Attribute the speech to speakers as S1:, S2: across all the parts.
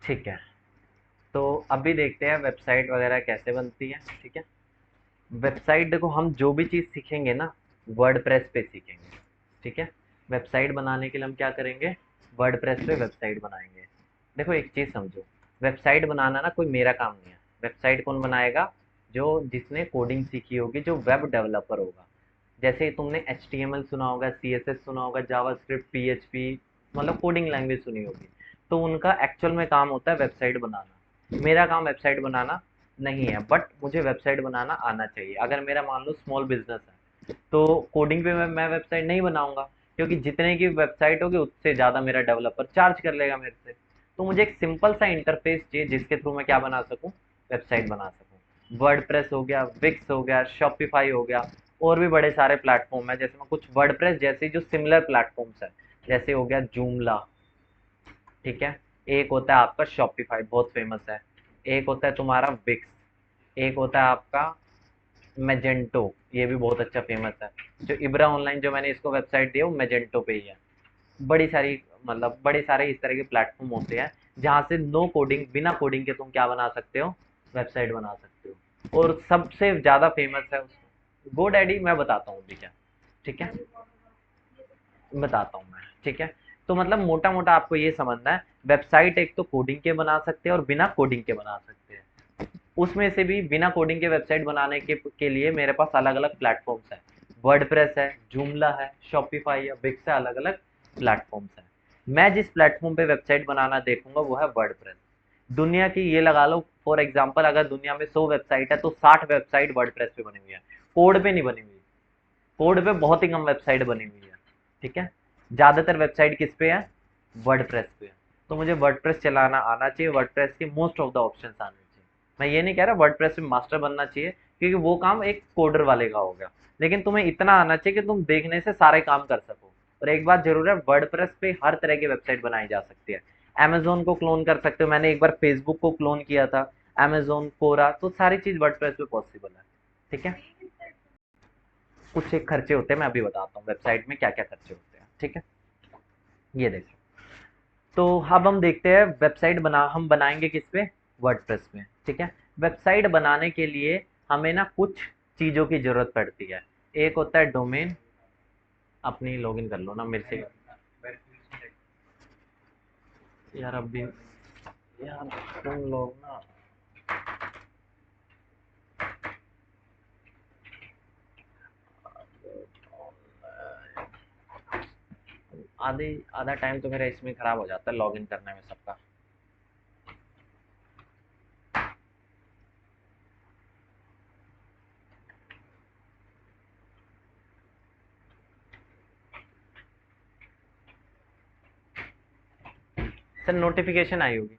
S1: ठीक है, तो अभी देखते हैं वेबसाइट वगैरह कैसे बनती है। ठीक है, वेबसाइट देखो, हम जो भी चीज़ सीखेंगे ना, वर्डप्रेस पे सीखेंगे। ठीक है, वेबसाइट बनाने के लिए हम क्या करेंगे, वर्डप्रेस पे वेबसाइट बनाएंगे। देखो एक चीज़ समझो, वेबसाइट बनाना ना कोई मेरा काम नहीं है। वेबसाइट कौन बनाएगा, जो जिसने कोडिंग सीखी होगी, जो वेब डेवलपर होगा। जैसे तुमने HTML सुना होगा, CSS सुना होगा, जावास्क्रिप्ट, PHP, मतलब कोडिंग लैंग्वेज सुनी होगी। तो उनका एक्चुअल में काम होता है वेबसाइट बनाना। मेरा काम वेबसाइट बनाना नहीं है, बट मुझे वेबसाइट बनाना आना चाहिए। अगर मेरा मान लो स्मॉल बिजनेस है, तो कोडिंग पे मैं वेबसाइट नहीं बनाऊंगा, क्योंकि जितने की वेबसाइट होगी उससे ज़्यादा मेरा डेवलपर चार्ज कर लेगा मेरे से। तो मुझे एक सिंपल सा इंटरफेस चाहिए जिसके थ्रू मैं क्या बना सकूँ, वेबसाइट बना सकूँ। वर्डप्रेस हो गया, विक्स हो गया, शॉपिफाई हो गया, और भी बड़े सारे प्लेटफॉर्म है। जैसे मैं कुछ वर्डप्रेस जैसे जो सिमिलर प्लेटफॉर्म्स है, जैसे हो गया जूमला। ठीक है, एक होता है आपका शॉपिफाई, बहुत फेमस है। एक होता है तुम्हारा विक्स, एक होता है आपका मैजेंटो, ये भी बहुत अच्छा फेमस है। जो इब्रा ऑनलाइन जो मैंने इसको वेबसाइट दी है वो मैजेंटो पे ही है। बड़ी सारी, मतलब बड़े सारे इस तरह के प्लेटफॉर्म होते हैं जहाँ से नो कोडिंग, बिना कोडिंग के तुम क्या बना सकते हो, वेबसाइट बना सकते हो। और सबसे ज़्यादा फेमस है GoDaddy। मैं बताता हूँ अभी क्या। ठीक है, बताता हूँ मैं। ठीक है, तो मतलब मोटा मोटा आपको ये समझना है, वेबसाइट एक तो कोडिंग के बना सकते हैं और बिना कोडिंग के बना सकते हैं। उसमें से भी बिना कोडिंग के वेबसाइट बनाने के लिए मेरे पास अलग अलग प्लेटफॉर्म्स हैं। वर्डप्रेस है, जूमला है, शॉपिफाई है, विक्स है, अलग अलग प्लेटफॉर्म्स हैं। मैं जिस प्लेटफॉर्म पे वेबसाइट बनाना देखूंगा वो है वर्डप्रेस। दुनिया की ये लगा लो, फॉर एग्जांपल अगर दुनिया में 100 वेबसाइट है तो 60 वेबसाइट वर्डप्रेस पे बनी हुई है, कोड पे नहीं बनी हुई। कोड पे बहुत ही कम वेबसाइट बनी हुई है। ठीक है, ज़्यादातर वेबसाइट किस पे है, वर्डप्रेस पे है। तो मुझे वर्डप्रेस चलाना आना चाहिए, वर्डप्रेस के मोस्ट ऑफ द ऑप्शंस आने चाहिए। मैं ये नहीं कह रहा वर्डप्रेस में मास्टर बनना चाहिए, क्योंकि वो काम एक कोडर वाले का हो गया। लेकिन तुम्हें इतना आना चाहिए कि तुम देखने से सारे काम कर सको। और एक बात जरूर है, वर्डप्रेस पे हर तरह की वेबसाइट बनाई जा सकती है। अमेजोन को क्लोन कर सकते हो, मैंने एक बार फेसबुक को क्लोन किया था। अमेजोन, कोरा, तो सारी चीज वर्डप्रेस पे पॉसिबल है। ठीक है, कुछ एक खर्चे होते हैं, मैं अभी बताता हूँ वेबसाइट में क्या क्या खर्चे होते हैं। ठीक है, ये देखो, तो अब हम देखते हैं वेबसाइट हम बनाएंगे किस पे, वर्डप्रेस में। ठीक है, वेबसाइट बनाने के लिए हमें ना कुछ चीज़ों की ज़रूरत पड़ती है। एक होता है डोमेन, अपनी लॉगिन कर लो ना मेरे से। यार अभी, यार तुम लोग ना आधे आधा टाइम तो मेरा इसमें ख़राब हो जाता है लॉगिन करने में सबका। सर नोटिफिकेशन आई होगी,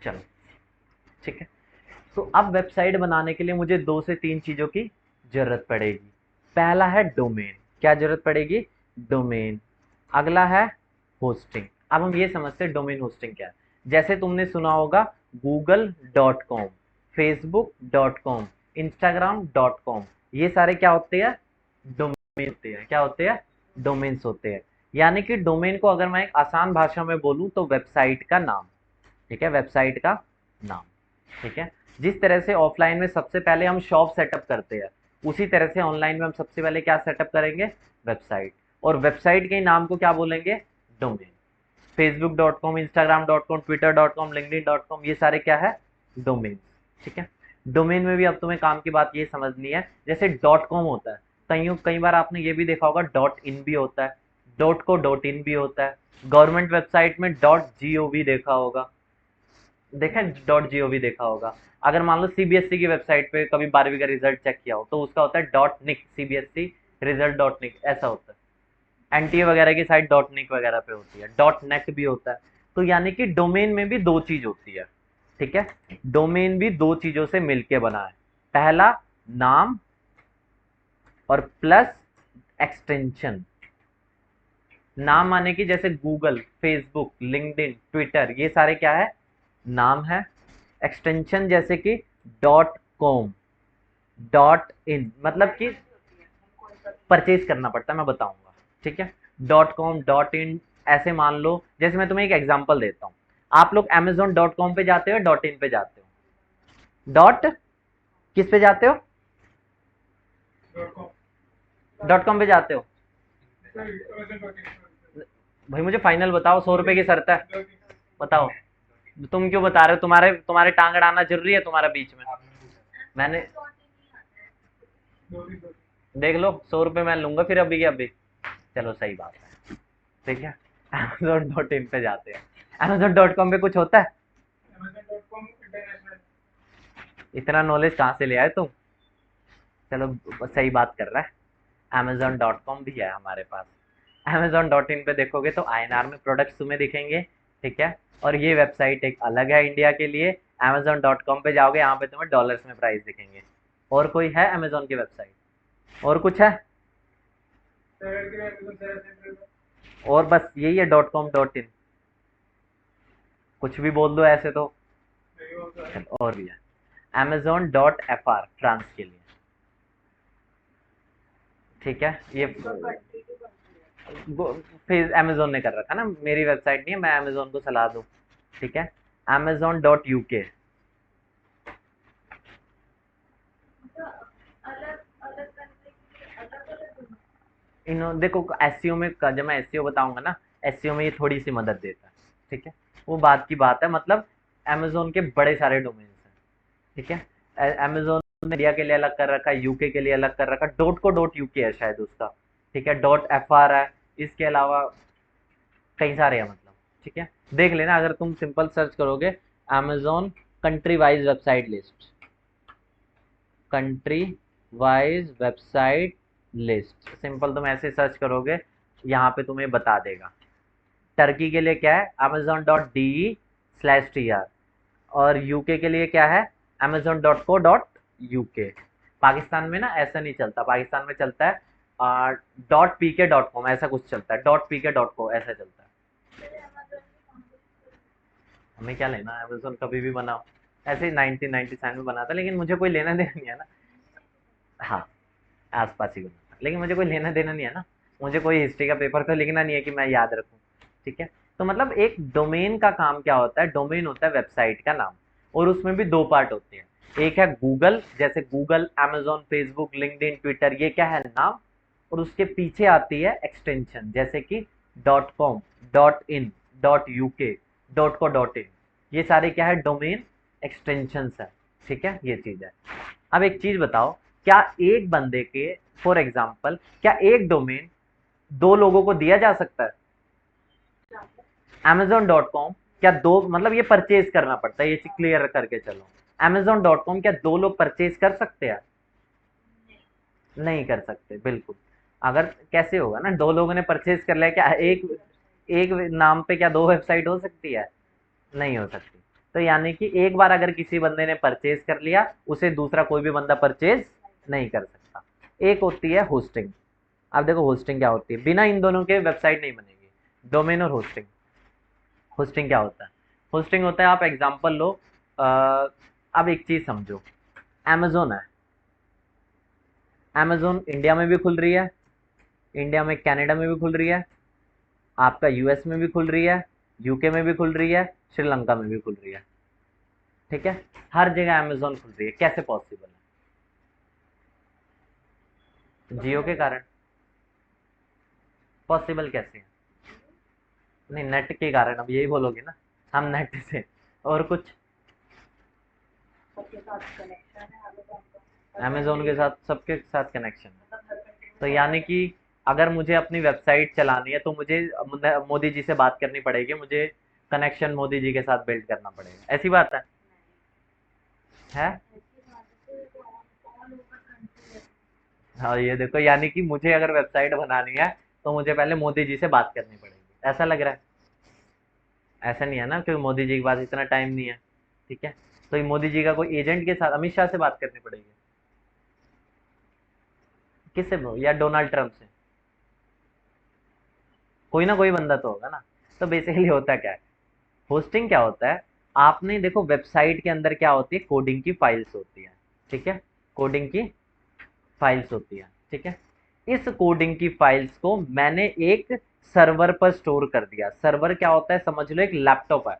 S1: चलो। ठीक है, तो अब वेबसाइट बनाने के लिए मुझे 2 से 3 चीज़ों की ज़रूरत पड़ेगी। पहला है डोमेन, क्या ज़रूरत पड़ेगी, डोमेन। अगला है होस्टिंग। अब हम ये समझते हैं डोमेन होस्टिंग क्या है। जैसे तुमने सुना होगा google.com, facebook.com, instagram.com, ये सारे क्या होते हैं, डोमेन होते हैं। क्या होते हैं, डोमेन्स होते हैं। यानी कि डोमेन को अगर मैं एक आसान भाषा में बोलूं तो वेबसाइट का नाम। ठीक है, वेबसाइट का नाम। ठीक है, जिस तरह से ऑफलाइन में सबसे पहले हम शॉप सेटअप करते हैं, उसी तरह से ऑनलाइन में हम सबसे पहले क्या सेटअप करेंगे, वेबसाइट। और वेबसाइट के नाम को क्या बोलेंगे, domain. facebook.com, instagram.com, twitter.com, linkedin.com, ये सारे क्या है, डोमेन। ठीक है, डोमेन में भी अब तुम्हें काम की बात ये समझनी है, जैसे डॉट कॉम होता है, कई बार आपने ये भी देखा होगा डॉट इन भी होता है, डॉट को डॉट इन भी होता है। गवर्नमेंट वेबसाइट में डॉट जी ओ वी देखा होगा, देखा डॉट जी ओ वी देखा होगा। अगर मान लो सीबीएसई की वेबसाइट पे कभी 12वीं का रिजल्ट चेक किया हो तो उसका होता है dot nic, CBSE result dot nic, ऐसा होता है। एनटीए वगैरह की साइट डॉट निक वगैरह पे होती है, डॉट नेट भी होता है। तो यानी कि डोमेन में भी दो चीज होती है। ठीक है, डोमेन भी दो चीजों से मिलके बना है। पहला नाम, और प्लस एक्सटेंशन। नाम माने कि जैसे गूगल, फेसबुक, लिंक्डइन, ट्विटर, ये सारे क्या है, नाम है। एक्सटेंशन जैसे कि डॉट कॉम, डॉट इन, मतलब कि परचेज करना पड़ता है, मैं बताऊंगा। ठीक है, डॉट कॉम, डॉट इन, ऐसे मान लो, जैसे मैं तुम्हें एक एग्जांपल देता हूँ, आप लोग amazon.com पे जाते हो, डॉट इन पे जाते हो, डॉट किस पे जाते हो, डॉट कॉम पे जाते हो? भाई मुझे फाइनल बताओ, 100 रुपए की शर्त है, बताओ। तुम क्यों बता रहे हो? तुम्हारे तुम्हारे टांग अड़ाना जरूरी है तुम्हारा बीच में? मैंने देख लो, 100 रुपए मैं लूंगा फिर अभी के अभी। चलो सही बात है, ठीक है। amazon.in पे जाते हैं। amazon.com पे कुछ होता है? इतना नॉलेज कहाँ से ले आए तुम? चलो सही बात कर रहा है। amazon.com भी है हमारे पास। amazon.in पे देखोगे तो INR में प्रोडक्ट्स तुम्हें दिखेंगे, ठीक है। और ये वेबसाइट एक अलग है इंडिया के लिए। amazon.com पे जाओगे, यहाँ पे तुम्हें डॉलर्स में प्राइस दिखेंगे। और कोई है अमेजोन की वेबसाइट? और कुछ है? और बस यही है .com.in? कुछ भी बोल दो ऐसे तो। और भी है amazon.fr फ्रांस के लिए, ठीक है। ये फिर अमेजोन ने कर रखा ना, मेरी वेबसाइट नहीं है, मैं अमेजोन को सलाह दूं, ठीक है। amazon.uk, इन्होंने देखो एसईओ में, जब मैं एसईओ बताऊंगा ना, एसईओ में ये थोड़ी सी मदद देता है, ठीक है। वो बात की बात है, मतलब अमेजोन के बड़े सारे डोमेन्स हैं, ठीक है। अमेजोन ने इंडिया के लिए अलग कर रखा है, यूके के लिए अलग कर रखा है, डॉट को डॉट यूके है शायद उसका, ठीक है। .fr है, इसके अलावा कई सारे हैं, मतलब, ठीक है। देख लेना, अगर तुम सिंपल सर्च करोगे Amazon country wise website list, country wise website list, simple तुम ऐसे सर्च करोगे, यहाँ पे तुम्हें बता देगा। टर्की के लिए क्या है, amazon.de/tr, और यूके के लिए क्या है, amazon.co.uk। पाकिस्तान में ना ऐसा नहीं चलता, पाकिस्तान में चलता है .pk.com, ऐसा कुछ चलता है, .pk.co ऐसा चलता है। हमें क्या लेना, अमेजोन कभी भी बनाओ, ऐसे ही 1997 में बना था, लेकिन मुझे कोई लेना देना नहीं है ना। हाँ, आसपास ही बना था, लेकिन मुझे कोई लेना देना नहीं है ना। मुझे कोई हिस्ट्री का पेपर तो लिखना नहीं है कि मैं याद रखूँ, ठीक है। तो मतलब एक डोमेन का काम क्या होता है, डोमेन होता है वेबसाइट का नाम, और उसमें भी दो पार्ट होते हैं। एक है गूगल, जैसे Google, Amazon, Facebook, LinkedIn, Twitter, ये क्या है, नाम। और उसके पीछे आती है एक्सटेंशन, जैसे कि .com, .in, .uk, .co.in, ये सारे क्या है, डोमेन एक्सटेंशंस है, ठीक है। ये चीज है। अब एक चीज बताओ, क्या एक बंदे के, फॉर एग्जाम्पल, क्या एक डोमेन दो लोगों को दिया जा सकता है? amazon.com क्या दो, मतलब ये परचेज करना पड़ता है, ये चीज क्लियर करके चलो। amazon.com क्या दो लोग परचेज कर सकते हैं? नहीं कर सकते, बिल्कुल। अगर कैसे होगा ना, दो लोगों ने परचेज कर लिया, क्या एक एक नाम पे क्या दो वेबसाइट हो सकती है? नहीं हो सकती। तो यानी कि एक बार अगर किसी बंदे ने परचेज कर लिया, उसे दूसरा कोई भी बंदा परचेज नहीं कर सकता। एक होती है होस्टिंग। अब देखो होस्टिंग क्या होती है, बिना इन दोनों के वेबसाइट नहीं बनेगी, डोमेन और होस्टिंग। होस्टिंग क्या होता है? होस्टिंग होता है, आप एग्जांपल लो, अ, अब एक चीज समझो, अमेजोन है, अमेजोन इंडिया में भी खुल रही है, इंडिया में कनाडा में भी खुल रही है, आपका यूएस में भी खुल रही है, यूके में भी खुल रही है, श्रीलंका में भी खुल रही है, ठीक है। हर जगह अमेजोन खुल रही है, कैसे पॉसिबल है? जियो के कारण। पॉसिबल कैसे है? नहीं, नेट के कारण, अब यही बोलोगे ना, हम नेट से। और कुछ? अमेजोन के साथ, सबके साथ कनेक्शन है। तो यानी कि अगर मुझे अपनी वेबसाइट चलानी है, तो मुझे मोदी जी से बात करनी पड़ेगी, मुझे कनेक्शन मोदी जी के साथ बिल्ड करना पड़ेगा, ऐसी बात है? हाँ, ये देखो, यानी कि मुझे अगर वेबसाइट बनानी है, तो मुझे पहले मोदी जी से बात करनी पड़ेगी, ऐसा लग रहा है? ऐसा नहीं है ना, क्योंकि मोदी जी के पास इतना टाइम नहीं है, ठीक है। तो ये मोदी जी का कोई एजेंट के साथ, अमित शाह से बात करनी पड़ेगी, किससे या डोनाल्ड ट्रंप से, कोई ना कोई बंदा तो होगा ना। तो बेसिकली होता क्या है, होस्टिंग क्या होता है, आपने देखो वेबसाइट के अंदर क्या होती है, कोडिंग की फाइल्स होती है, ठीक है। कोडिंग की फाइल्स होती है, ठीक है। इस कोडिंग की फाइल्स को मैंने एक सर्वर पर स्टोर कर दिया। सर्वर क्या होता है, समझ लो एक लैपटॉप है,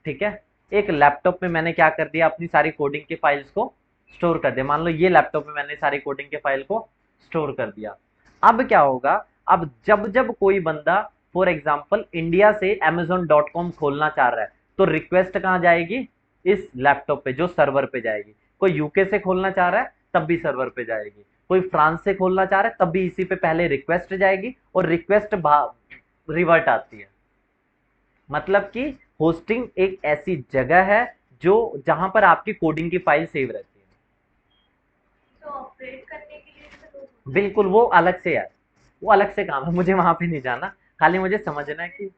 S1: ठीक है। एक लैपटॉप में मैंने क्या कर दिया, अपनी सारी कोडिंग की फाइल्स को स्टोर कर दिया। मान लो ये लैपटॉप में मैंने सारी कोडिंग के फाइल को स्टोर कर दिया। अब क्या होगा, अब जब जब कोई बंदा फॉर एग्जाम्पल इंडिया से amazon.com खोलना चाह रहा है, तो रिक्वेस्ट कहाँ जाएगी, इस लैपटॉप पे जो सर्वर पे जाएगी। कोई यूके से खोलना चाह रहा है तब भी सर्वर पे जाएगी, कोई फ्रांस से खोलना चाह रहा है तब भी इसी पे पहले रिक्वेस्ट जाएगी और रिक्वेस्ट रिवर्ट आती है। मतलब कि होस्टिंग एक ऐसी जगह है जो जहां पर आपकी कोडिंग की फाइल सेव रहती है।
S2: तो ऑपरेट करने के लिए तो लोग
S1: बिल्कुल, वो अलग से है, वो अलग से काम है, मुझे वहां पे नहीं जाना। खाली मुझे समझना है कि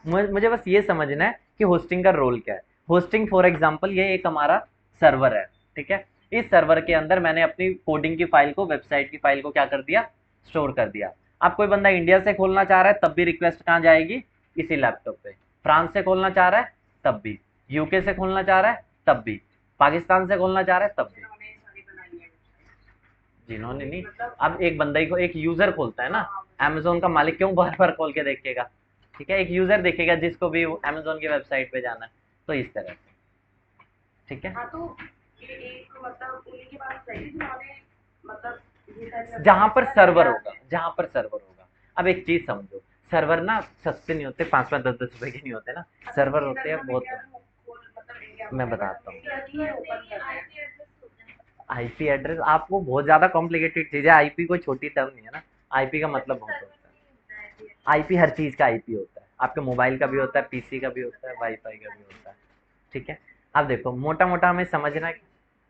S1: मुझे बस ये समझना है कि होस्टिंग का रोल क्या है। होस्टिंग फॉर एग्जांपल ये एक हमारा सर्वर है, ठीक है। इस सर्वर के अंदर मैंने अपनी कोडिंग की फाइल को, वेबसाइट की फाइल को क्या कर दिया, स्टोर कर दिया। अब कोई बंदा इंडिया से खोलना चाह रहा है तब भी रिक्वेस्ट कहाँ जाएगी, इसी लैपटॉप पे। फ्रांस से खोलना चाह रहा है तब भी, यूके से खोलना चाह रहा है तब भी, पाकिस्तान से खोलना चाह रहा है तब भी।
S2: जिन्होंने सारी बनाई है website।
S1: जिन्होंने नहीं,
S2: मतलब
S1: अब एक बंदा ही को एक यूजर खोलता है ना, अमेजोन का मालिक क्यों बार बार खोल के देखेगा, ठीक है। एक यूजर देखेगा जिसको भी अमेजोन की वेबसाइट पे जाना है, तो इस तरह से, ठीक है।
S2: हाँ, तो ये एक मतलब उन्हीं के पास जाएगी जिन्होंने मतलब ये सारी
S1: जहां पर
S2: websites
S1: सर्वर
S2: या
S1: होगा, जहां पर सर्वर होगा। अब एक चीज समझो, सर्वर ना सस्ते नहीं होते, 5-5 10-10 रुपए के नहीं होते ना, सर्वर होते हैं बहुत।
S2: मतलब इंडिया
S1: मैं
S2: में
S1: बताता हूँ,
S2: इंडिया की ओपन कर रहे हैं।
S1: आईपी एड्रेस आपको बहुत ज्यादा कॉम्प्लिकेटेड चीज है, आईपी कोई छोटी टर्म नहीं है ना, आईपी का मतलब बहुत होता है। आईपी हर चीज का आईपी होता है, आपके मोबाइल का भी होता है, पीसी का भी होता है, वाईफाई का भी होता है, ठीक है। अब देखो मोटा मोटा हमें समझना है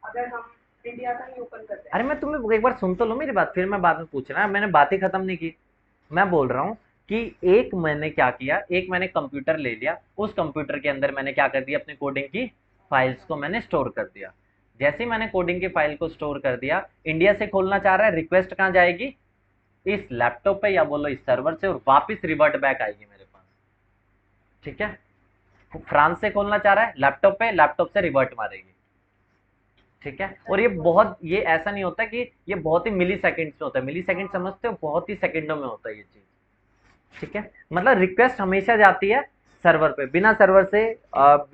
S2: अगर हम इंडिया का ही ओपन कर रहे हैं।
S1: अरे मैं तुम्हें एक बार सुन तो लो मेरी बात, फिर मैं बाद में पूछना, मैंने बात ही खत्म नहीं की। मैं बोल रहा हूँ कि एक मैंने क्या किया, एक मैंने कंप्यूटर ले लिया, उस कंप्यूटर के अंदर मैंने क्या कर दिया, अपनी कोडिंग की फाइल्स को मैंने स्टोर कर दिया। जैसे ही मैंने कोडिंग की फाइल को स्टोर कर दिया, इंडिया से खोलना चाह रहा है, रिक्वेस्ट कहाँ जाएगी, इस लैपटॉप पे या बोलो इस सर्वर से, और वापस रिवर्ट बैक आएगी मेरे पास, ठीक है। फ्रांस से खोलना चाह रहा है लैपटॉप पे, लैपटॉप से रिवर्ट मारेगी, ठीक है। और ये बहुत, ये ऐसा नहीं होता कि ये बहुत ही मिली सेकेंड्स में होता है, मिली सेकेंड समझते हो, बहुत ही सेकेंडों में होता है ये चीज, ठीक है। मतलब रिक्वेस्ट हमेशा जाती है सर्वर पे, बिना सर्वर से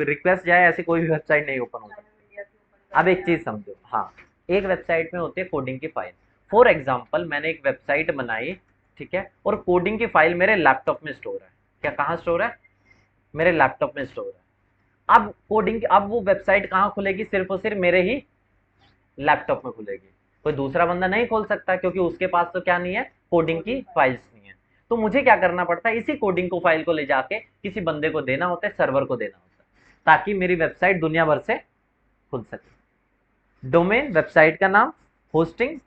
S1: रिक्वेस्ट जाए ऐसी कोई भी वेबसाइट नहीं ओपन हो सकती। अब एक चीज समझो, हाँ, एक वेबसाइट में होती है कोडिंग की फाइल। फॉर एग्जाम्पल मैंने एक वेबसाइट बनाई, ठीक है, और कोडिंग की फाइल मेरे लैपटॉप में स्टोर है। क्या, कहाँ स्टोर है, मेरे लैपटॉप में स्टोर है। अब कोडिंग, अब वो वेबसाइट कहाँ खुलेगी, सिर्फ और सिर्फ मेरे ही लैपटॉप में खुलेगी, कोई दूसरा बंदा नहीं खोल सकता, क्योंकि उसके पास तो क्या नहीं है, कोडिंग की फाइल्स नहीं है। तो मुझे क्या करना पड़ता है, इसी कोडिंग को फाइल को ले जाके किसी बंदे को देना होता है, सर्वर को देना होता है, ताकि मेरी वेबसाइट दुनिया भर से खुल सके। डोमेन वेबसाइट का नाम, होस्टिंग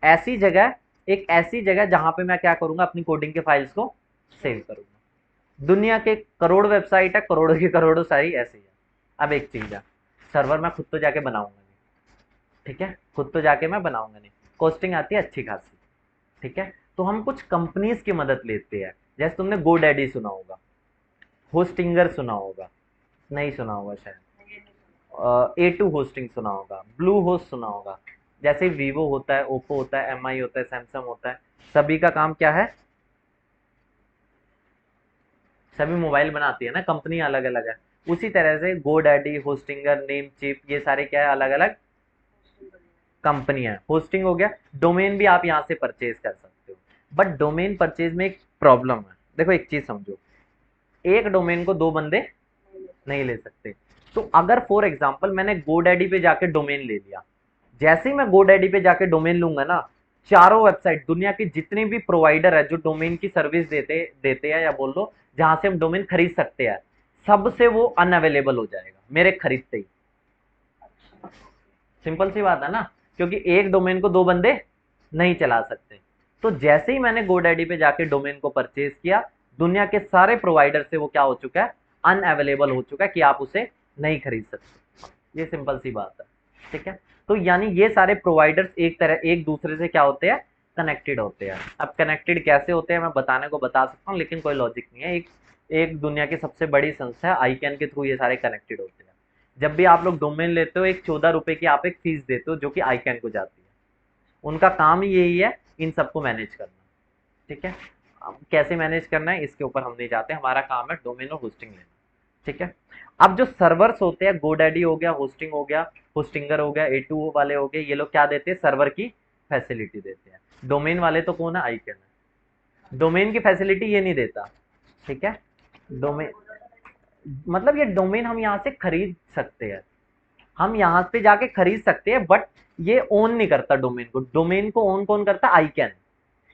S1: ऐसी जगह, एक ऐसी जगह जहां पे मैं क्या करूंगा, अपनी कोडिंग के फाइल्स को सेव करूंगा। दुनिया के करोड़ वेबसाइट है, करोड़ों की करोड़ों सारी ऐसी है। अब एक चीज है, सर्वर मैं खुद तो जाके बनाऊंगा नहीं, ठीक है, खुद तो जाके मैं बनाऊंगा नहीं, कॉस्टिंग आती है अच्छी खासी, ठीक है। तो हम कुछ कंपनीज की मदद लेते हैं, जैसे तुमने गोडैडी सुना होगा, होस्टिंगर सुना होगा, नहीं सुना होगा शायद, A2 होस्टिंग सुना होगा, ब्लू होस्ट सुना होगा। जैसे वीवो होता है, ओप्पो होता है, एम आई होता है, सैमसंग होता है, सभी का काम क्या है, सभी मोबाइल बनाती है ना, कंपनी अलग अलग है। उसी तरह से गोडैडी, होस्टिंगर, नेम चिप, ये सारे क्या है, अलग अलग कंपनियां। होस्टिंग हो गया, डोमेन भी आप यहाँ से परचेज कर सकते हो, बट डोमेन परचेज में एक प्रॉब्लम है। देखो एक चीज समझो, एक डोमेन को दो बंदे नहीं ले सकते। तो अगर फॉर एग्जाम्पल मैंने गोडैडी पे जाके डोमेन ले लिया, जैसे ही मैं गोडैडी पे जाके डोमेन लूंगा ना, चारों वेबसाइट, दुनिया की जितनी भी प्रोवाइडर है जो डोमेन की सर्विस देते देते हैं, या बोल लो जहां से हम डोमेन खरीद सकते हैं, सबसे वो अनअवेलेबल हो जाएगा मेरे खरीदते ही। सिंपल सी बात है ना, क्योंकि एक डोमेन को दो बंदे नहीं चला सकते। तो जैसे ही मैंने गोडैडी पे जाके डोमेन को परचेज किया, दुनिया के सारे प्रोवाइडर से वो क्या हो चुका है, अनअवेलेबल हो चुका है, कि आप उसे नहीं खरीद सकते। ये सिंपल सी बात है, ठीक है। तो यानी ये सारे प्रोवाइडर्स एक तरह एक दूसरे से क्या होते हैं, कनेक्टेड होते हैं। अब कनेक्टेड कैसे होते हैं मैं बताने को बता सकता हूँ, लेकिन कोई लॉजिक नहीं है। एक एक दुनिया की सबसे बड़ी संस्था है आईकैन के थ्रू ये सारे कनेक्टेड होते हैं। जब भी आप लोग डोमेन लेते हो, एक 14 रुपए की आप एक फीस देते हो, जो कि आईकैन को जाती है। उनका काम ही यही है इन सबको मैनेज करना, ठीक है। अब कैसे मैनेज करना है इसके ऊपर हम नहीं जाते, हमारा काम है डोमेन और होस्टिंग लेना, ठीक है। अब जो सर्वर्स होते हैं, गोडैडी हो गया, होस्टिंग हो गया, होस्टिंगर हो गया, A2O वाले हो गए, ये लोग क्या देते हैं, सर्वर की फैसिलिटी देते हैं। डोमेन वाले तो कौन है, आईकैन है, डोमेन की फैसिलिटी ये नहीं देता, ठीक है। डोमेन मतलब ये डोमेन हम यहाँ से खरीद सकते हैं, हम यहाँ पे जाके खरीद सकते हैं, बट ये ओन नहीं करता डोमेन को, डोमेन को ओन कौन करता है, आईकैन।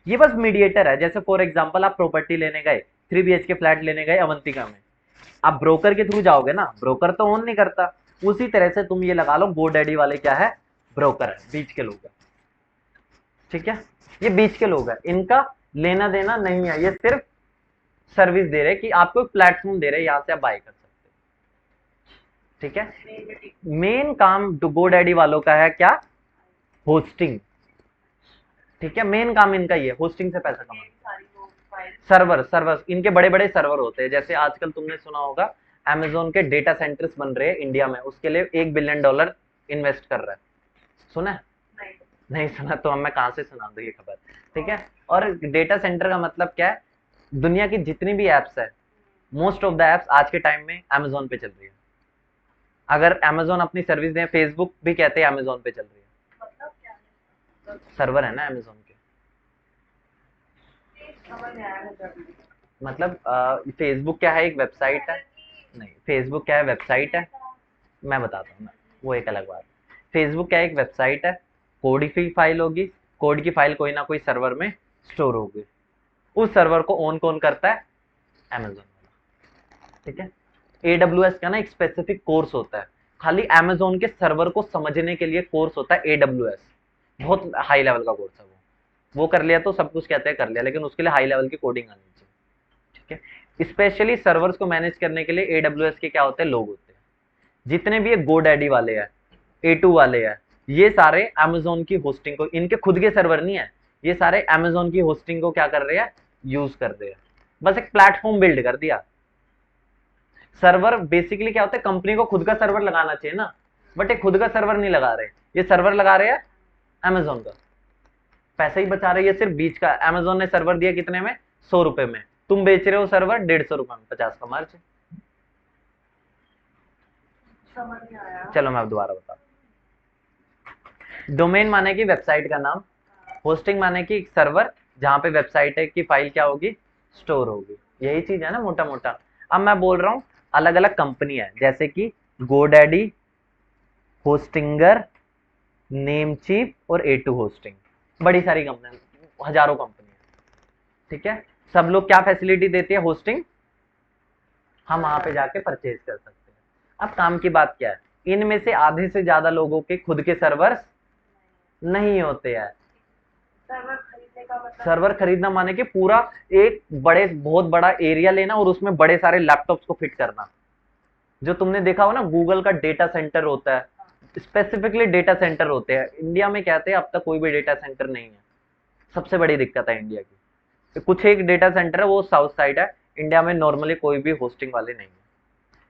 S1: ये बस मीडिएटर है। जैसे फॉर एग्जांपल आप प्रॉपर्टी लेने गए, 3 BHK फ्लैट लेने गए अवंतिका में, आप ब्रोकर के थ्रू जाओगे ना, ब्रोकर तो ओन नहीं करता। उसी तरह से तुम ये लगा लो, गोडैडी वाले क्या है, ब्रोकर है, बीच के लोग हैं, ठीक है। ये बीच के लोग हैं, इनका लेना देना नहीं है, ये सिर्फ सर्विस दे रहे कि आपको एक प्लेटफॉर्म दे रहे, यहां से आप बाय कर सकते हो, ठीक है। मेन काम गोडैडी वालों का है क्या, होस्टिंग, ठीक है। मेन काम इनका ये होस्टिंग से पैसा कमाना। सर्वर सर्वर इनके बड़े बड़े सर्वर होते हैं, जैसे आजकल तुमने सुना होगा अमेजोन के डेटा सेंटर्स बन रहे हैं इंडिया में, उसके लिए $1 बिलियन इन्वेस्ट कर रहा है, सुना है? नहीं सुना तो अब मैं कहाँ से सुना दूँ ये खबर, ठीक है। और डेटा सेंटर का मतलब क्या है, दुनिया की जितनी भी एप्स है, मोस्ट ऑफ द एप्स आज के टाइम में अमेजोन पे चल रही है। अगर अमेजोन अपनी सर्विस दें, फेसबुक भी कहते हैं अमेजोन पे चल रही है,
S2: मतलब क्या है,
S1: सर्वर है ना अमेजोन के।
S2: समझ में आया मुझे अभी।
S1: मतलब फेसबुक क्या है, एक वेबसाइट है, नहीं फेसबुक क्या है, वेबसाइट है, मैं बताता हूँ ना, वो एक अलग बात है। फेसबुक क्या है, एक वेबसाइट है, कोड की फाइल होगी, कोड की फाइल कोई ना कोई सर्वर में स्टोर होगी, उस सर्वर को ओन कौन करता है, अमेजोन वाला, ठीक है। AWS का ना एक स्पेसिफिक कोर्स होता है, खाली अमेजोन के सर्वर को समझने के लिए कोर्स होता है AWS, बहुत हाई लेवल का कोर्स है वो कर लिया तो सब कुछ कहते हैं कर लिया, लेकिन उसके लिए हाई लेवल की कोडिंग आनी चाहिए, ठीक है। स्पेशली सर्वर्स को मैनेज करने के लिए AWS के क्या होते हैं, लोग होते हैं। जितने भी ये गोडैडी वाले हैं, A2 वाले हैं, ये सारे अमेजोन की होस्टिंग को, इनके खुद के सर्वर नहीं है, ये सारे अमेजोन की होस्टिंग को क्या कर रहे हैं, यूज कर रहे हैं, बस एक प्लेटफॉर्म बिल्ड कर दिया। सर्वर बेसिकली क्या होता है, कंपनी को खुद का सर्वर लगाना चाहिए ना, बट ये खुद का सर्वर नहीं लगा रहे, ये सर्वर लगा रहे हैं अमेजोन का, पैसा ही बचा रहे, ये सिर्फ बीच का। अमेजोन ने सर्वर दिया कितने में, ₹100 में, तुम बेच रहे हो सर्वर ₹150 में, 50 का मार्जिन।
S2: समझ में आया।
S1: चलो मैं अब दोबारा बता, डोमेन माने की वेबसाइट का नाम, होस्टिंग माने की सर्वर जहां पे वेबसाइट की फाइल क्या होगी, स्टोर होगी, यही चीज है ना मोटा मोटा। अब मैं बोल रहा हूँ अलग अलग कंपनी है, जैसे कि गोडैडी, होस्टिंगर, नेमचीप और A2 होस्टिंग, बड़ी सारी कंपनी, हजारों कंपनी है, ठीक है। सब लोग क्या फैसिलिटी देती है, होस्टिंग, हम वहां पे जाके परचेज कर सकते हैं। अब काम की बात क्या है, इनमें से आधे से ज्यादा लोगों के खुद के सर्वर्स नहीं होते हैं।
S2: सर्वर खरीदने का मतलब,
S1: सर्वर खरीदना माने कि पूरा एक बहुत बड़ा एरिया लेना और उसमें बड़े सारे लैपटॉप्स को फिट करना। जो तुमने देखा हो ना, गूगल का डेटा सेंटर होता है, स्पेसिफिकली डेटा सेंटर होते हैं, इंडिया में कहते हैं अब तक कोई भी डेटा सेंटर नहीं है, सबसे बड़ी दिक्कत है इंडिया की। कुछ एक डेटा सेंटर है वो साउथ साइड है, इंडिया में नॉर्मली कोई भी होस्टिंग वाले नहीं है,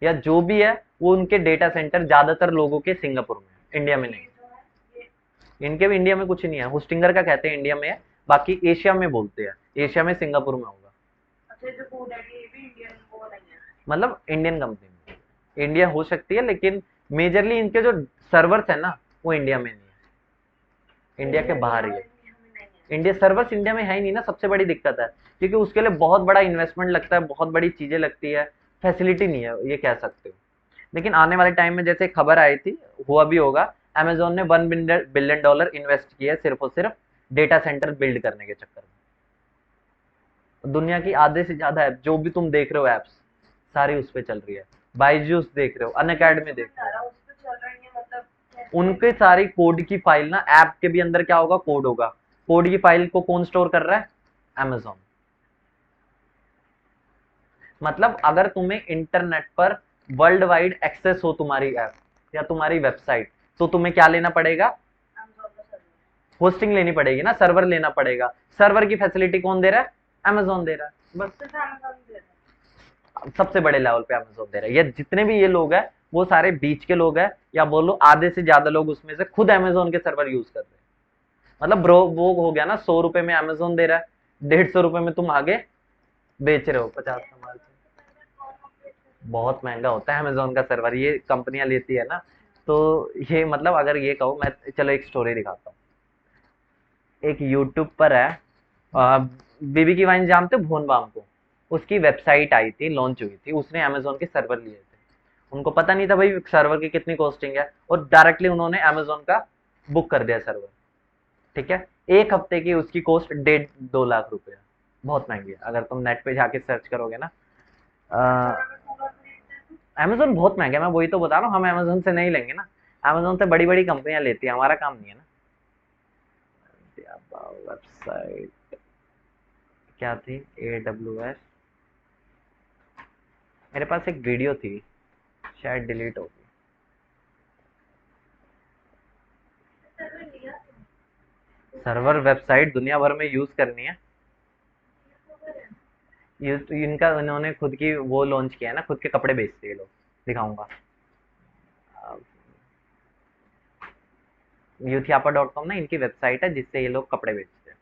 S1: या जो भी है वो उनके डेटा सेंटर ज्यादातर लोगों के सिंगापुर में है, इंडिया में नहीं। इनके भी इंडिया में कुछ नहीं है, होस्टिंगर का कहते हैं इंडिया में है, बाकी एशिया में बोलते हैं, एशिया में सिंगापुर में होगा।
S2: अच्छा जो गोडैडी ये भी इंडियन वो नहीं है,
S1: मतलब इंडियन कंपनी में, इंडिया हो सकती है लेकिन मेजरली इनके जो सर्वर्स है ना वो इंडिया में नहीं है, इंडिया के बाहर ही है। इंडिया सर्वर्स इंडिया में है ही नहीं ना, सबसे बड़ी दिक्कत है, क्योंकि उसके लिए बहुत बड़ा इन्वेस्टमेंट लगता है, बहुत बड़ी चीजें लगती है, फैसिलिटी नहीं है ये कह सकते हो। लेकिन आने वाले टाइम में जैसे खबर आई थी, हुआ भी होगा, अमेजोन ने $1 बिलियन इन्वेस्ट किया है सिर्फ और सिर्फ डेटा सेंटर बिल्ड करने के चक्कर में। दुनिया की आधे से ज्यादा ऐप जो भी तुम देख रहे हो एप्स, सारी उस पर चल रही है। बायजूस देख रहे हो, अनअकैडमी देख रहे हो,
S2: उस पे चल रही है, मतलब
S1: उनके सारी कोड की फाइल ना, ऐप के भी अंदर क्या होगा, कोड होगा, कोड की फाइल को कौन स्टोर कर रहा है, अमेजोन। मतलब अगर तुम्हें इंटरनेट पर वर्ल्ड वाइड एक्सेस हो तुम्हारी ऐप या तुम्हारी वेबसाइट, तो तुम्हें क्या लेना पड़ेगा, होस्टिंग लेनी पड़ेगी ना, सर्वर लेना पड़ेगा। सर्वर की फैसिलिटी कौन दे रहा है, अमेजोन दे रहा है, बस सबसे बड़े लेवल पे अमेजोन दे रहा है। ये जितने भी ये लोग हैं वो सारे बीच के लोग हैं, या बोलो आधे से ज्यादा लोग उसमें से खुद अमेजोन के सर्वर यूज कर रहे हैं। मतलब ब्रो वो हो गया ना, ₹100 में अमेजोन दे रहा है, 150 रुपए में तुम आगे बेच रहे हो 50 का माल। बहुत महंगा होता है अमेजोन का सर्वर, ये कंपनियां लेती है ना। तो ये मतलब अगर ये कहो मैं, चलो एक स्टोरी दिखाता हूँ। एक यूट्यूब पर है, बीबी की वाइन जानते हो, भुवन बाम को। उसकी वेबसाइट आई थी, लॉन्च हुई थी, उसने अमेजोन के सर्वर लिए थे। उनको पता नहीं था भाई सर्वर की कितनी कॉस्टिंग है, और डायरेक्टली उन्होंने अमेजोन का बुक कर दिया सर्वर। ठीक है, एक हफ्ते की उसकी कॉस्ट 1.5-2 लाख रुपए है। बहुत महंगी है, अगर तुम नेट पे जाके सर्च करोगे ना। अमेजोन बहुत महंगा है, मैं वही तो बता रहा हूँ, हम अमेजोन से नहीं लेंगे ना। अमेजोन से बड़ी बड़ी कंपनियां लेती है, हमारा काम नहीं है ना। वेबसाइट क्या थी, AWS। मेरे पास एक वीडियो थी, शायद डिलीट हो गई। सर्वर वेबसाइट दुनिया भर में यूज करनी है। इनका इन्होंने खुद की वो लॉन्च किया है ना, खुद के कपड़े बेचते हैं लोग, दिखाऊंगा। यूथियापा.com ना इनकी वेबसाइट है, जिससे ये लोग कपड़े बेचते हैं।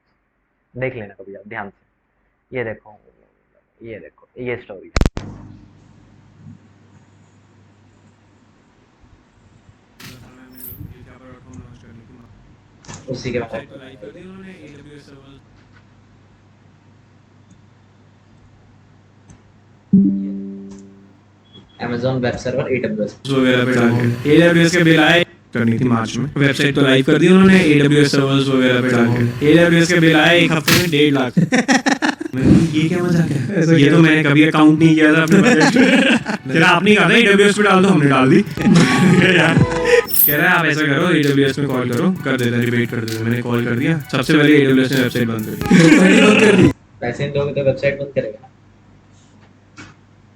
S1: देख लेना कभी आप ध्यान से। ये देखो, ये देखो, ये स्टोरी है। उसी के बारे में
S3: लाइव कर दी उन्होंने AWS server.
S1: Amazon web server AWS
S3: वगैरह पे डाल के AWS के बिल आए करनी थी मार्च में, वेबसाइट तो लाइव कर दी उन्होंने AWS सर्वर्स वगैरह पे डाल के। AWS के बिल आए एक हफ्ते में 1.5 लाख। ये क्या मजाक है, ये तो मैंने कभी अकाउंट नहीं किया था अपने बजट में। तेरा आपने कहा था AWS पे डाल दो, हमने डाल दी। यार कह रहा है आप ऐसा करो AWS में कॉल करो, कर देता रिबेट कर देता। मैंने कॉल कर दिया, सबसे पहले AWS ने वेबसाइट बंद कर दी।
S1: पैसे दोगे तो वेबसाइट बंद करेगा ना।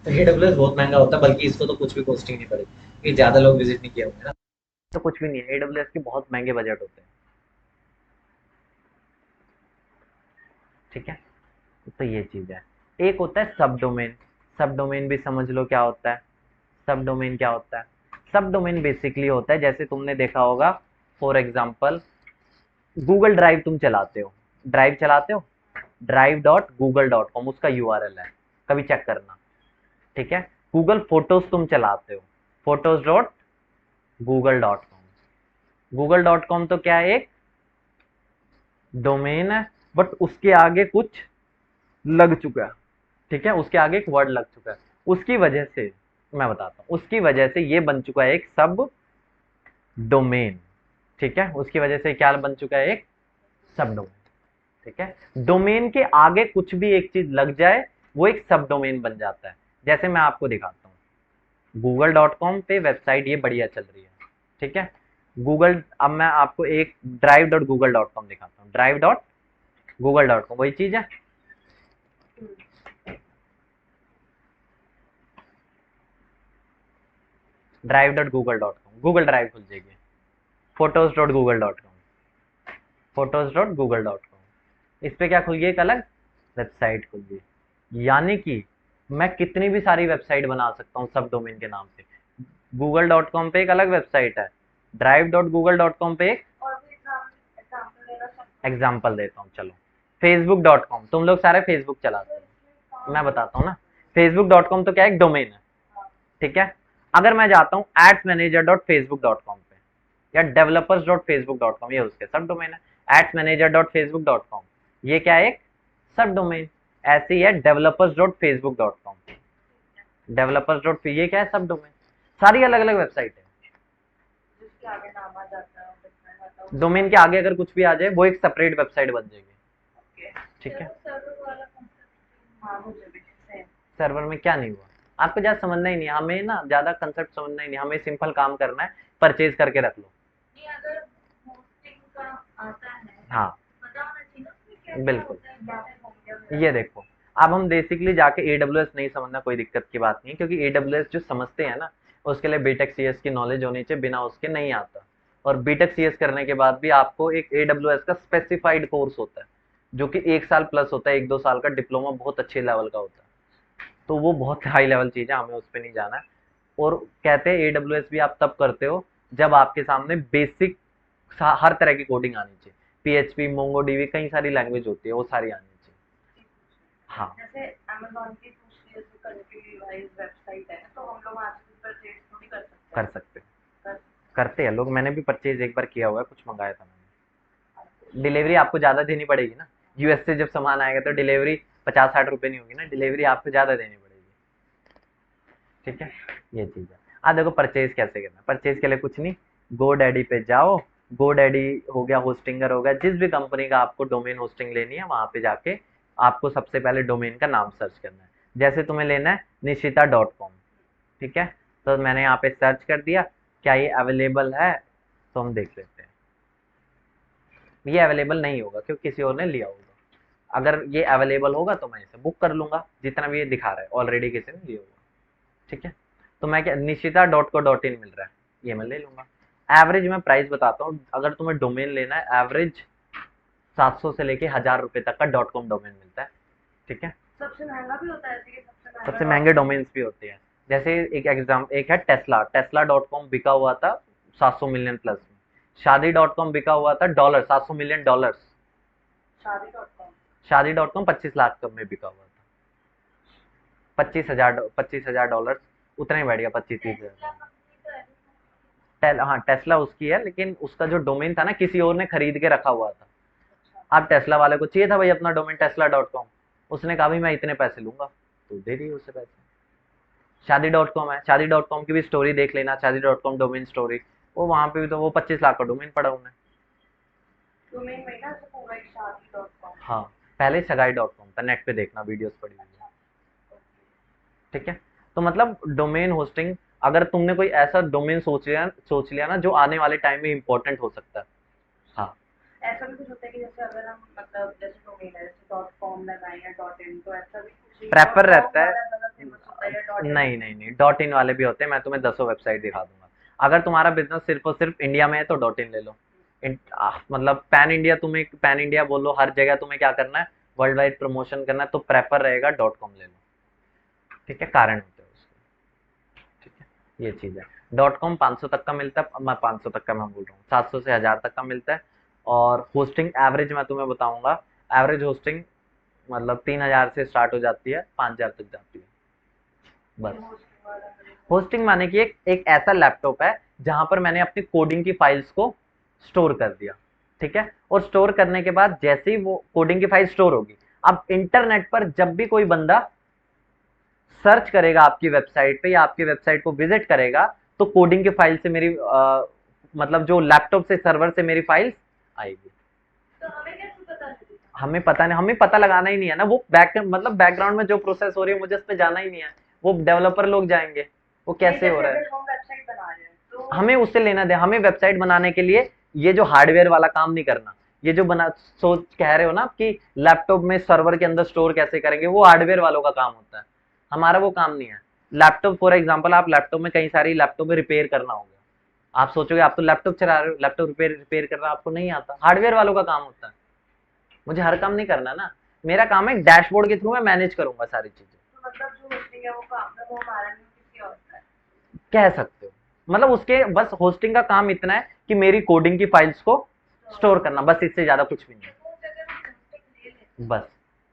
S1: तो AWS बहुत महंगा होता है, बल्कि इसको तो कुछ भी कॉस्टिंग नहीं पड़ेगी, ये ज्यादा लोग विजिट नहीं किए होंगे ना। तो कुछ भी नहीं है, AWS के बहुत महंगे बजट होते हैं। ठीक है, तो ये चीज है। एक होता है सब डोमेन। सब डोमेन भी समझ लो क्या होता है। सब डोमेन क्या होता है? सब डोमेन बेसिकली होता है, जैसे तुमने देखा होगा, फॉर एग्जाम्पल गूगल ड्राइव तुम चलाते हो, ड्राइव चलाते हो, drive.google.com उसका यूआरएल है, कभी चेक करना। ठीक है, गूगल फोटोज तुम चलाते हो, photos.google.com। google.com तो क्या है, एक डोमेन है, बट उसके आगे कुछ लग चुका है। ठीक है, उसके आगे एक वर्ड लग चुका है, उसकी वजह से मैं बताता हूँ, उसकी वजह से ये बन चुका है एक सब डोमेन। ठीक है, उसकी वजह से क्या बन चुका है, एक सब डोमेन। ठीक है, डोमेन के आगे कुछ भी एक चीज लग जाए वो एक सब डोमेन बन जाता है। जैसे मैं आपको दिखाता हूँ, google.com पे वेबसाइट ये बढ़िया चल रही है। ठीक है, गूगल, अब मैं आपको एक drive.google.com दिखाता हूँ। drive.google.com वही चीज है। drive.google.com गूगल ड्राइव खुल जाएगी। photos.google.com photos.google.com इस पे क्या खुल गई, एक अलग वेबसाइट खुल गई। यानी कि मैं कितनी भी सारी वेबसाइट बना सकता हूँ सब डोमेन के नाम से। google.com पे एक अलग वेबसाइट है, drive.google.com पे एक एग्जाम्पल देता हूँ, चलो। facebook.com, तुम लोग सारे फेसबुक चलाते हो, मैं बताता हूँ ना। facebook.com तो क्या एक डोमेन है। ठीक है, अगर मैं जाता हूँ adsmanager.facebook.com पे या developers.facebook.com, ये उसके सब डोमेन है। adsmanager.facebook.com ये क्या है, एक सब डोमेन। ऐसे ही है developers.facebook.com, developers. ये क्या है, सब डोमेन। सारी अलग अलग वेबसाइट है,
S2: जिसके आगे नाम आ जाता है, different आता है,
S1: डोमेन के आगे अगर कुछ भी आ जाए वो एक सेपरेट वेबसाइट बन जाएगी।
S2: okay।
S1: ठीक है,
S2: सर्वर वाला concept, हाँ मुझे भी same।
S1: सर्वर में क्या नहीं हुआ, आपको ज्यादा समझना ही नहीं है, हमें ना ज्यादा कंसेप्ट समझना ही नहीं, हमें सिंपल काम करना है, परचेज करके रख लो।
S2: नहीं, अगर hosting का आता है,
S1: हाँ
S2: पता होना चाहिए ना उसमें क्या क्या
S1: बिल्कुल,
S2: होता है, कैसे हो गया।
S1: ये देखो, अब हम बेसिकली जाके AWS नहीं समझना, कोई दिक्कत की बात नहीं है, क्योंकि AWS जो समझते हैं ना, उसके लिए बीटेक CS की नॉलेज होनी चाहिए, बिना उसके नहीं आता। और बीटेक CS करने के बाद भी आपको एक AWS का स्पेसिफाइड कोर्स होता है, जो कि 1 साल प्लस होता है, 1-2 साल का डिप्लोमा बहुत अच्छे लेवल का होता है। तो वो बहुत हाई लेवल चीज़ है, हमें उस पर नहीं जाना है। और कहते हैं AWS भी आप तब करते हो जब आपके सामने बेसिक हर तरह की कोडिंग आनी चाहिए। PHP, MongoDB, कई सारी लैंग्वेज होती है, वो सारी आनी चाहिए। हाँ
S2: जैसे अमेज़न की दूसरी जैसे कंट्री वाइज वेबसाइट है, तो हम लोग वहाँ से परचेज थोड़ी कर सकते
S1: कर
S2: हैं।
S1: सकते
S2: कर
S1: करते हैं लोग, मैंने भी परचेज एक बार किया हुआ है, कुछ मंगाया था मैंने। डिलीवरी आपको ज़्यादा देनी पड़ेगी ना, यूएस से जब सामान आएगा तो डिलीवरी 50-60 रुपये नहीं होगी ना, डिलीवरी आपको ज़्यादा देनी पड़ेगी। ठीक है, ये चीज़ है। अब देखो परचेज कैसे करना है। परचेज के लिए कुछ नहीं, गो डैडी पे जाओ, गो डैडी हो गया, होस्टिंगर हो गया, जिस भी कंपनी का आपको डोमेन होस्टिंग लेनी है वहाँ पे जाके आपको सबसे पहले डोमेन का नाम सर्च करना है। जैसे तुम्हें लेना है nishita.com, ठीक है, तो मैंने यहाँ पे सर्च कर दिया, क्या ये अवेलेबल है, तो हम देख लेते हैं। ये अवेलेबल नहीं होगा क्योंकि किसी और ने लिया होगा। अगर ये अवेलेबल होगा तो मैं इसे बुक कर लूंगा, जितना भी ये दिखा रहा है ऑलरेडी किसी ने लिया होगा। ठीक है, तो मैं क्या, nishita.co.in मिल रहा है, ये मैं ले लूंगा। एवरेज मैं प्राइस बताता हूँ, अगर तुम्हें डोमेन लेना है एवरेज 700 से लेके 1000 रुपए तक का .com डोमेन मिलता है। ठीक है,
S2: सबसे महंगा भी होता है ऐसे कि
S1: सबसे महंगे डोमेन्स भी होते हैं। जैसे एक है टेस्ला, टेस्ला.com बिका हुआ था 700 मिलियन प्लस में। शादी.com बिका हुआ था डॉलर, 700 मिलियन डॉलर।
S2: शादी.com।
S1: शादी.com 25 लाख कब में बिका हुआ था, 25,000 डॉलर, उतना ही बैठ गया, 25-30 हजार। हाँ टेस्ला उसकी है, लेकिन उसका जो डोमेन था ना किसी और ने खरीद के रखा हुआ था। अब टेस्ला वाले को चाहिए था भाई अपना डोमेन टेस्ला.com, उसने कहा भाई मैं इतने पैसे लूंगा, तो दे दिए उसे पैसे। शादी.com है, शादी.com की भी स्टोरी देख लेना, शादी.com डोमेन स्टोरी, वो वहां पे भी तो वो 25 लाख का डोमेन पड़ा उन्हें।
S2: डोमेन में ना तो पूरा ही शादी.com।
S1: हाँ, पहले सगाई.com था, नेट पे देखना, वीडियोस पड़ी हुई है। ठीक है, तो मतलब डोमेन होस्टिंग, अगर तुमने कोई ऐसा डोमेन सोच लिया ना जो आने वाले टाइम में इम्पोर्टेंट हो सकता है। हाँ,
S2: ऐसा भी कुछ होता है कि जैसे अगर हम मतलब जैसे डोमेन है जैसे .com लगाएं या .in, तो ऐसा भी कुछ
S1: प्रेफर रहता है।
S2: ज्यादा फेमस होता है या
S1: नहीं नहीं नहीं, .in वाले भी होते हैं, मैं तुम्हें 10 वेबसाइट दिखा दूंगा। अगर तुम्हारा बिजनेस सिर्फ और सिर्फ इंडिया में है तो .in ले लो। मतलब पैन इंडिया, तुम्हें पैन इंडिया बोलो, हर जगह तुम्हें क्या करना है, वर्ल्ड वाइड प्रमोशन करना है, तो प्रेफर रहेगा .com ले लो। ठीक है, कारण होते हैं उसके। ठीक है, ये चीज़ है। .com 500 तक का मिलता है, मैं 500 तक का मैं बोल रहा हूँ, 700 से 1000 तक का मिलता है। और होस्टिंग एवरेज मैं तुम्हें बताऊंगा, एवरेज होस्टिंग मतलब 3000 से स्टार्ट हो जाती है, 5000 तक जाती है बस। होस्टिंग माने कि एक ऐसा लैपटॉप है जहां पर मैंने अपनी कोडिंग की फाइल्स को स्टोर कर दिया। ठीक है, और स्टोर करने के बाद जैसे ही वो कोडिंग की फाइल स्टोर होगी, अब इंटरनेट पर जब भी कोई बंदा सर्च करेगा आपकी वेबसाइट पे या आपकी वेबसाइट को विजिट करेगा, तो कोडिंग की फाइल से मेरी मतलब जो लैपटॉप से सर्वर से मेरी फाइल्स आएगी।
S2: तो हमें कैसे पता लगेगा?
S1: हमें पता नहीं, हमें पता लगाना ही नहीं है ना, वो मतलब बैकग्राउंड में जो प्रोसेस हो रही है मुझे उस पर जाना ही नहीं है, वो डेवलपर लोग जाएंगे वो कैसे हो रहा है।
S2: हम वेबसाइट बना रहे हैं तो
S1: हमें उससे लेना दे, हमें वेबसाइट बनाने के लिए ये जो हार्डवेयर वाला काम नहीं करना। ये जो बना सोच कह रहे हो ना कि लैपटॉप में सर्वर के अंदर स्टोर कैसे करेंगे, वो हार्डवेयर वालों का काम होता है, हमारा वो काम नहीं है। लैपटॉप फॉर एग्जांपल, आप लैपटॉप में कई सारी लैपटॉप में रिपेयर करना होगा, आप सोचोगे आप तो लैपटॉप चला रहे हो, लैपटॉप रिपेयर करना आपको नहीं आता, हार्डवेयर वालों का काम होता है। मुझे हर काम नहीं करना ना, मेरा काम है डैशबोर्ड के थ्रू मैं मैनेज करूंगा सारी चीजें।
S2: तो मतलब जो होस्टिंग है वो काम है वो हमारा नहीं किसी और का है।
S1: कह सकते हो, मतलब उसके बस होस्टिंग का काम इतना है कि मेरी कोडिंग की फाइल्स को स्टोर करना, बस इससे ज्यादा कुछ भी नहीं।
S2: वो अगर हम होस्टिंग ले लें
S1: बस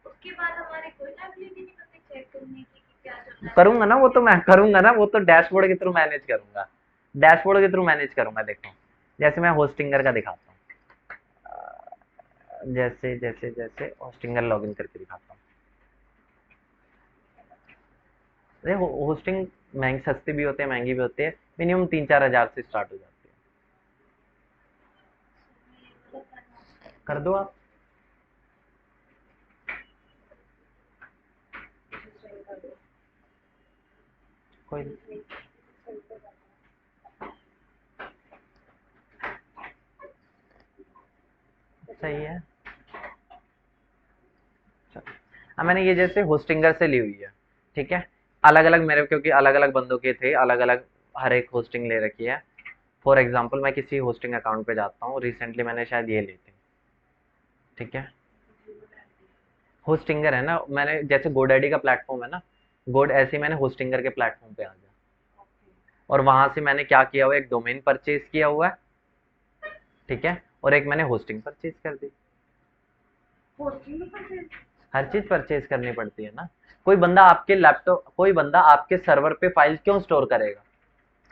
S2: उसके बाद हमारी कोई लाइबिलिटी नहीं बनती चेक करने की कि क्या चल रहा है।
S1: करूंगा ना, वो तो मैं करूंगा ना, वो तो डैशबोर्ड के थ्रू मैनेज करूंगा, डैशबोर्ड के थ्रू मैनेज करूंगा। देखो जैसे मैं होस्टिंगर का दिखाता हूँ, जैसे जैसे जैसे होस्टिंगर लॉगिन करके दिखाता हूँ। देखो होस्टिंग महंगी सस्ती भी होती है, महंगी भी होती है, मिनिमम 3-4 हजार से स्टार्ट हो जाती है। कर दो आप, कोई नहीं। सही है। अब मैंने ये जैसे होस्टिंगर से ली हुई है, ठीक है, अलग अलग मेरे, क्योंकि अलग अलग बंदों के थे, अलग अलग हर एक होस्टिंग ले रखी है। फॉर एग्जांपल मैं किसी होस्टिंग अकाउंट पे जाता हूँ, रिसेंटली मैंने शायद ये ली थी। ठीक है, होस्टिंगर है ना, मैंने जैसे गोडैडी का प्लेटफॉर्म है ना, गोड ऐसे ही मैंने होस्टिंगर के प्लेटफॉर्म पे आ गया, और वहां से मैंने क्या किया हुआ है, एक डोमेन परचेज किया हुआ है, ठीक है, और एक मैंने होस्टिंग परचेज कर दी।
S2: होस्टिंग में परचेज
S1: हर चीज परचेज करनी पड़ती है ना। कोई बंदा आपके लैपटॉप, कोई बंदा आपके सर्वर पे फाइल क्यों स्टोर करेगा?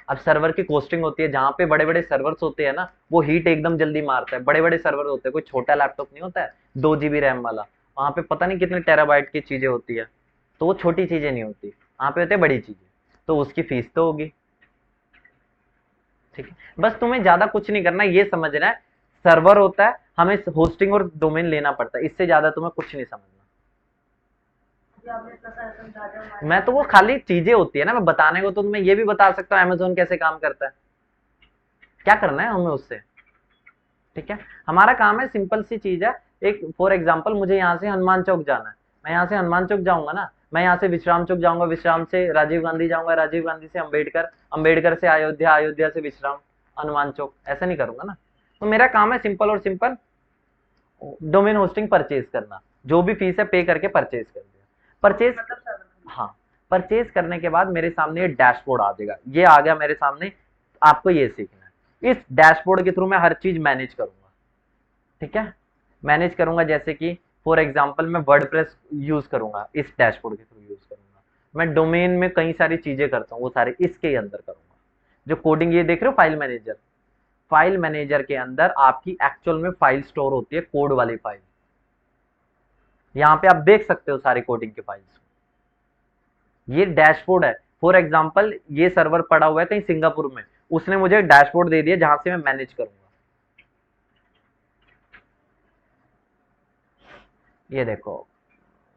S1: अब सर्वर की कोस्टिंग होती है, जहाँ पे बड़े बड़े सर्वर्स होते हैं ना, वो हीट एकदम जल्दी मारता है। बड़े बड़े सर्वर होते हैं, कोई छोटा लैपटॉप नहीं होता है 2 GB रैम वाला, वहाँ पे पता नहीं कितने टेराबाइट की चीजें होती है, तो वो छोटी चीजें नहीं होती, वहाँ पे होती है बड़ी चीजें, तो उसकी फीस तो होगी। ठीक है, बस तुम्हें ज्यादा कुछ नहीं करना, ये समझना है सर्वर होता है, हमें होस्टिंग और डोमेन लेना पड़ता है, इससे ज्यादा तुम्हें कुछ नहीं समझना। मैं तो वो खाली चीजें होती है ना, मैं बताने को तो तुम्हें ये भी बता सकता हूँ अमेज़न कैसे काम करता है, क्या करना है हमें उससे। ठीक है, हमारा काम है, सिंपल सी चीज है। एक फॉर एग्जांपल, मुझे यहाँ से हनुमान चौक जाना है, मैं यहाँ से हनुमान चौक जाऊंगा ना, मैं यहाँ से विश्राम चौक जाऊंगा, विश्राम से राजीव गांधी जाऊंगा, राजीव गांधी से अंबेडकर, अंबेडकर से अयोध्या, अयोध्या से विश्राम, हनुमान चौक, ऐसा नहीं करूंगा ना। तो मेरा काम है सिंपल और सिंपल डोमेन होस्टिंग परचेज करना, जो भी फीस है पे करके परचेज कर दिया। परचेज, हाँ, परचेज करने के बाद मेरे सामने ये डैशबोर्ड आ जाएगा, ये आ गया मेरे सामने, आपको ये सीखना है। इस डैशबोर्ड के थ्रू मैं हर चीज मैनेज करूंगा। ठीक है, मैनेज करूंगा, जैसे कि फॉर एग्जांपल मैं वर्डप्रेस यूज करूंगा, इस डैशबोर्ड के थ्रू यूज करूंगा। मैं डोमेन में कई सारी चीजें करता हूँ, वो सारे इसके अंदर करूंगा। जो कोडिंग ये देख रहे हो फाइल मैनेजर, फाइल मैनेजर के अंदर आपकी एक्चुअल में फाइल स्टोर होती है, कोड वाली फाइल। यहाँ पे आप देख सकते हो सारी कोडिंग की फाइल्स। ये डैशबोर्ड है, फॉर एग्जांपल ये सर्वर पड़ा हुआ है कहीं सिंगापुर में, उसने मुझे डैशबोर्ड दे दिया जहां से मैं मैनेज करूंगा। ये देखो,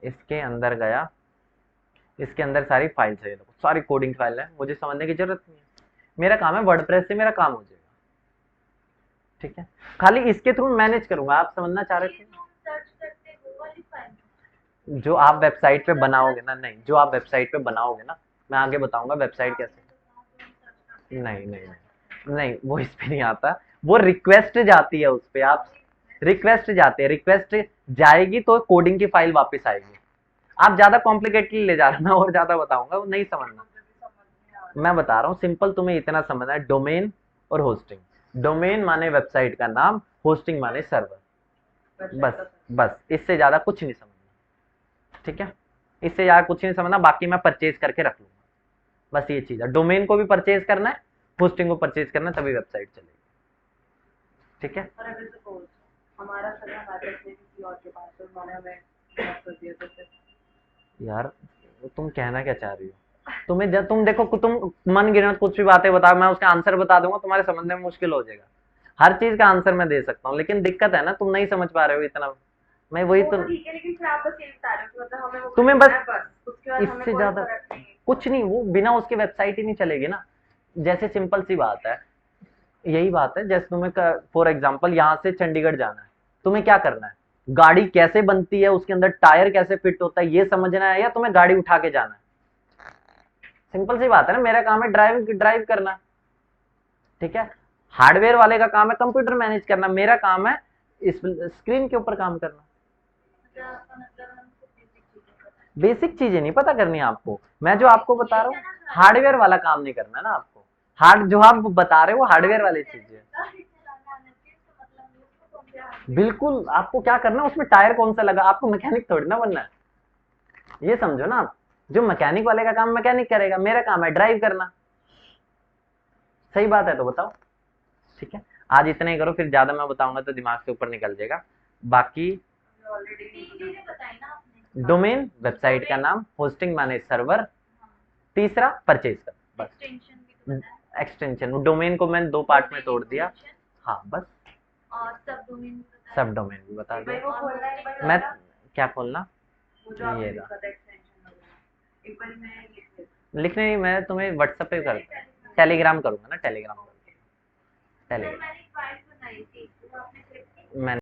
S1: इसके अंदर गया, इसके अंदर सारी फाइल्स है, ये देखो सारी कोडिंग फाइल है, मुझे समझने की जरूरत नहीं है, मेरा काम है वर्डप्रेस से मेरा काम हो जाएगा। ठीक है, खाली इसके थ्रू मैनेज करूंगा। आप समझना चाह रहे थे जो आप वेबसाइट पे बनाओगे ना, नहीं, जो आप वेबसाइट पे बनाओगे ना, मैं आगे बताऊंगा वेबसाइट कैसे। नहीं नहीं नहीं नहीं, वो इस पे नहीं आता, वो रिक्वेस्ट जाती है उस पे, आप रिक्वेस्ट जाते हैं, रिक्वेस्ट जाएगी तो कोडिंग की फाइल वापस आएगी। आप ज्यादा कॉम्प्लिकेटेड ले जा रहे हो, मैं और ज्यादा बताऊंगा, वो नहीं समझना। मैं बता रहा हूँ सिंपल, तुम्हें इतना समझना है, डोमेन और होस्टिंग। डोमेन माने वेबसाइट का नाम, होस्टिंग माने सर्वर, बस बस, इससे ज्यादा कुछ नहीं समझना। ठीक है, इससे ज्यादा कुछ नहीं समझना, बाकी मैं परचेज करके रख लूंगा, बस ये चीज है। डोमेन को भी परचेज करना है, होस्टिंग को परचेज करना है, तभी वेबसाइट चलेगी। ठीक है,
S2: हमारा किसी और के पास, उन्होंने हमें ब्लॉक कर दिया, तो फिर
S1: यार तुम कहना क्या चाह रही हो? तुम्हें जब तुम देखो, तुम मन गिनत कुछ भी बातें बताओ, मैं उसका आंसर बता दूंगा, तुम्हारे समझने में मुश्किल हो जाएगा। हर चीज का आंसर मैं दे सकता हूँ, लेकिन दिक्कत है ना, तुम नहीं समझ पा रहे हो इतना। मैं वही तो,
S2: ठीक है, लेकिन फिर आप बस ये बता रहे हो कि मतलब हमें वो
S1: तुम्हें
S2: करना
S1: बस
S2: है, उसके बाद हमें
S1: इससे
S2: कोई
S1: ज्यादा
S2: फर्क नहीं है।
S1: कुछ नहीं, वो बिना उसके वेबसाइट ही नहीं चलेगी ना। जैसे सिंपल सी बात है, यही बात है, जैसे तुम्हें फॉर एग्जांपल यहाँ से चंडीगढ़ जाना है, तुम्हें क्या करना है, गाड़ी कैसे बनती है, उसके अंदर टायर कैसे फिट होता है, ये समझना है, या तुम्हें गाड़ी उठा के जाना है? सिंपल सी बात है ना, मेरा काम है ड्राइव ड्राइव करना। ठीक है, हार्डवेयर वाले का काम है कंप्यूटर मैनेज करना, मेरा काम है इस स्क्रीन के ऊपर काम करना। बेसिक चीजें नहीं पता करनी आपको, मैं जो आपको बता रहा हूँ हार्डवेयर वाला काम नहीं करना ना आपको। हार्ड जो आप बता रहे हो हार्डवेयर वाली चीजें, बिल्कुल आपको क्या करना है, उसमें टायर कौन सा लगा, आपको मैकेनिक थोड़ी ना बनना है, ये समझो ना आप। जो मैकेनिक वाले का काम मैकेनिक करेगा, मेरा काम है ड्राइव करना। सही बात है तो बताओ। ठीक है, आज इतना ही करो, फिर ज्यादा मैं बताऊंगा तो दिमाग से ऊपर निकल जाएगा। बाकी डोमेन वेबसाइट का नाम, होस्टिंग माने सर्वर, तीसरा परचेज कर, बस एक्सटेंशन। डोमेन को मैंने 2 पार्ट में तोड़ दिया, हाँ बस। सब डोमेन भी बता दिया मैं, क्या खोलना, ये रहा। लिखने नहीं, मैं तुम्हें व्हाट्सएप पे कर, टेलीग्राम करूंगा ना, टेलीग्राम, टेलीग्राम मैंने